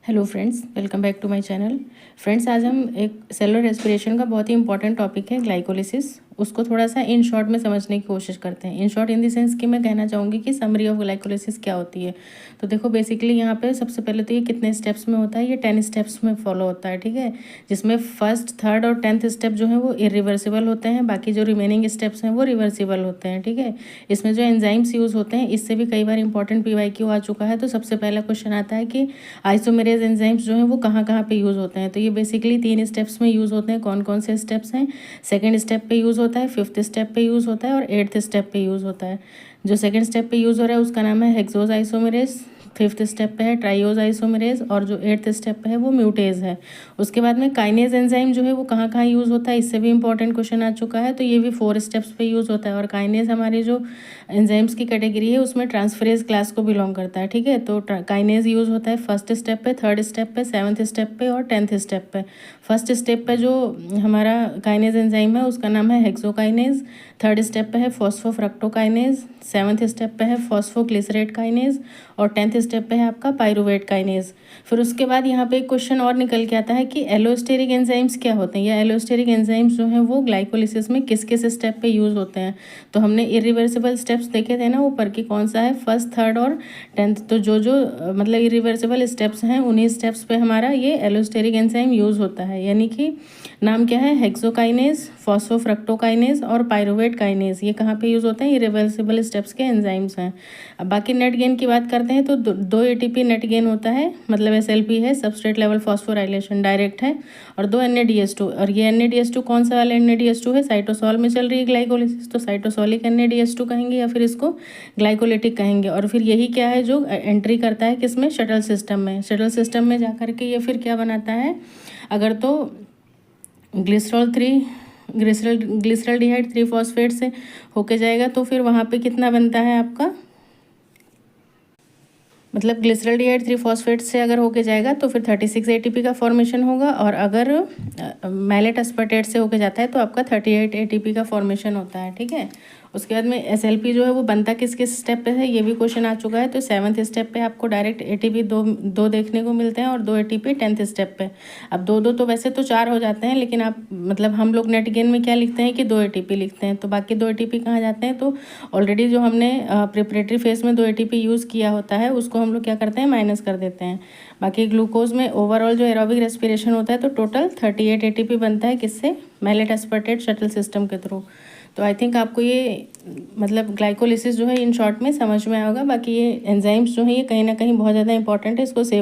Hello friends, welcome back to my channel. Friends, आज हम एक सेलुलर रेस्पिरेशन का बहुत ही इंपॉर्टेंट टॉपिक है ग्लाइकोलिसिस, उसको थोड़ा सा इन शॉर्ट में समझने की कोशिश करते हैं। In short in the sense कि मैं कहना चाहूँगी कि समरी ऑफ ग्लाइकोलिसिस क्या होती है। तो देखो, बेसिकली यहाँ पे सबसे पहले तो ये कितने स्टेप्स में होता है, ये 10 स्टेप्स में फॉलो होता है, ठीक है। जिसमें फर्स्ट, थर्ड और 10th स्टेप जो है वो इरिवर्सिबल होते हैं, बाकी जो रिमेनिंग स्टेप्स हैं वो रिवर्सिबल होते हैं, ठीक है। इसमें जो एंजाइम्स यूज़ होते हैं, इससे भी कई बार इंपॉर्टेंट PYQ आ चुका है। तो सबसे पहला क्वेश्चन आता है कि आइसोमेरेज एंजाइम्स जो हैं वो कहाँ कहाँ पे यूज़ होते हैं। तो ये बेसिकली 3 स्टेप्स में यूज़ होते हैं। कौन कौन से स्टेप्स हैं? सेकंड स्टेप पे यूज़ होता है, 5th स्टेप पे यूज़ होता है और 8th स्टेप पे यूज़ होता है। जो सेकंड स्टेप पे यूज़ हो रहा है उसका नाम है हेक्सोज आइसोमेरेज, 5th स्टेप पे है ट्राइओज आइसोमेरेज और जो 8th स्टेप पे है वो म्यूटेज है। उसके बाद में काइनेज एंजाइम जो है वो कहाँ कहाँ यूज़ होता है, इससे भी इंपॉर्टेंट क्वेश्चन आ चुका है। तो ये भी 4 स्टेप्स पे यूज़ होता है और काइनेज हमारी जो एंजाइम्स की कैटेगरी है उसमें ट्रांसफरेज क्लास को बिलोंग करता है, ठीक है। तो काइनेज यूज़ होता है फर्स्ट स्टेप पे, थर्ड स्टेप पे, 7th स्टेप पे और 10th स्टेप पे। फर्स्ट स्टेप पे जो हमारा काइनेज एंजाइम है उसका नाम है हेक्सोकाइनेज, थर्ड स्टेप पे है फॉस्फोफ्रक्टोकाइनेज, 7th स्टेप पे है फॉस्फोग्लिसरेट काइनेज और 10th स्टेप पे है आपका पाइरुवेट काइनेज। फिर उसके बाद यहाँ पे एक क्वेश्चन और निकल के आता है कि एलोस्टेरिक एंजाइम्स क्या होते हैं, या एलोस्टेरिक एंजाइम्स जो हैं वो ग्लाइकोलिसिस में किस किस स्टेप पे यूज़ होते हैं। तो हमने इरिवर्सिबल स्टेप्स देखे थे ना ऊपर की, कौन सा है, फर्स्ट, थर्ड और 10th। तो जो जो मतलब इरिवर्सिबल स्टेप्स हैं उन्हीं स्टेप्स पे हमारा ये एलोस्टेरिक एंजाइम यूज़ होता है। यानी कि नाम क्या है, हेक्सोकाइनेज, फॉस्फोफ्रक्टोकाइनेज और पाइरुवेट काइनेज। ये कहाँ पे यूज़ होते हैं? इरिवर्सिबल स्टेप्स के एंजाइम्स हैं। अब बाकी नेट गेन की बात करते हैं तो 2 ATP नेट गेन होता है, मतलब SLP है, सबस्ट्रेट लेवल फॉस्फोराइलेशन डायरेक्ट है, और 2 NADH2। और ये NADH2 कौन सा वाला NADH2 है? साइटोसॉल में चल रही है ग्लाइकोलिसिस, तो साइटोसॉलिक NADH2 कहेंगे या फिर इसको ग्लाइकोलिटिक कहेंगे। और फिर यही क्या है जो एंट्री करता है किसमें? शटल सिस्टम में। शटल सिस्टम में जा करके ये फिर क्या बनाता है, अगर तो ग्लिसरॉल्डिहाइड 3 फॉस्फेट से होके जाएगा तो फिर वहाँ पे कितना बनता है आपका, मतलब ग्लिसरॉल्डिहाइड 3 फॉस्फेट से अगर होके जाएगा तो फिर 36 ATP का फॉर्मेशन होगा, और अगर मैलेट अस्पर्टेट से होके जाता है तो आपका 38 ATP का फॉर्मेशन होता है, ठीक है। उसके बाद में SLP जो है वो बनता किस किस स्टेप पे है, ये भी क्वेश्चन आ चुका है। तो 7th स्टेप पे आपको डायरेक्ट ATP दो देखने को मिलते हैं और 2 ATP 10th स्टेप पे। अब दो तो वैसे तो 4 हो जाते हैं, लेकिन आप मतलब हम लोग नेट गेन में क्या लिखते हैं कि 2 ATP लिखते हैं। तो बाकी 2 ATP कहाँ जाते हैं? तो ऑलरेडी जो हमने प्रिपरेटरी फेज में 2 ATP यूज़ किया होता है उसको हम लोग क्या करते हैं, माइनस कर देते हैं। बाकी ग्लूकोज में ओवरऑल जो एरोबिक रेस्पिरेशन होता है तो टोटल 38 ATP बनता है, किससे? मैलेट अस्पर्टेट शटल सिस्टम के थ्रू। तो आई थिंक आपको ये मतलब ग्लाइकोलिसिस जो है इन शॉर्ट में समझ में आएगा। बाकी ये एंजाइम्स जो है ये कहीं ना कहीं बहुत ज़्यादा इंपॉर्टेंट है, इसको सेव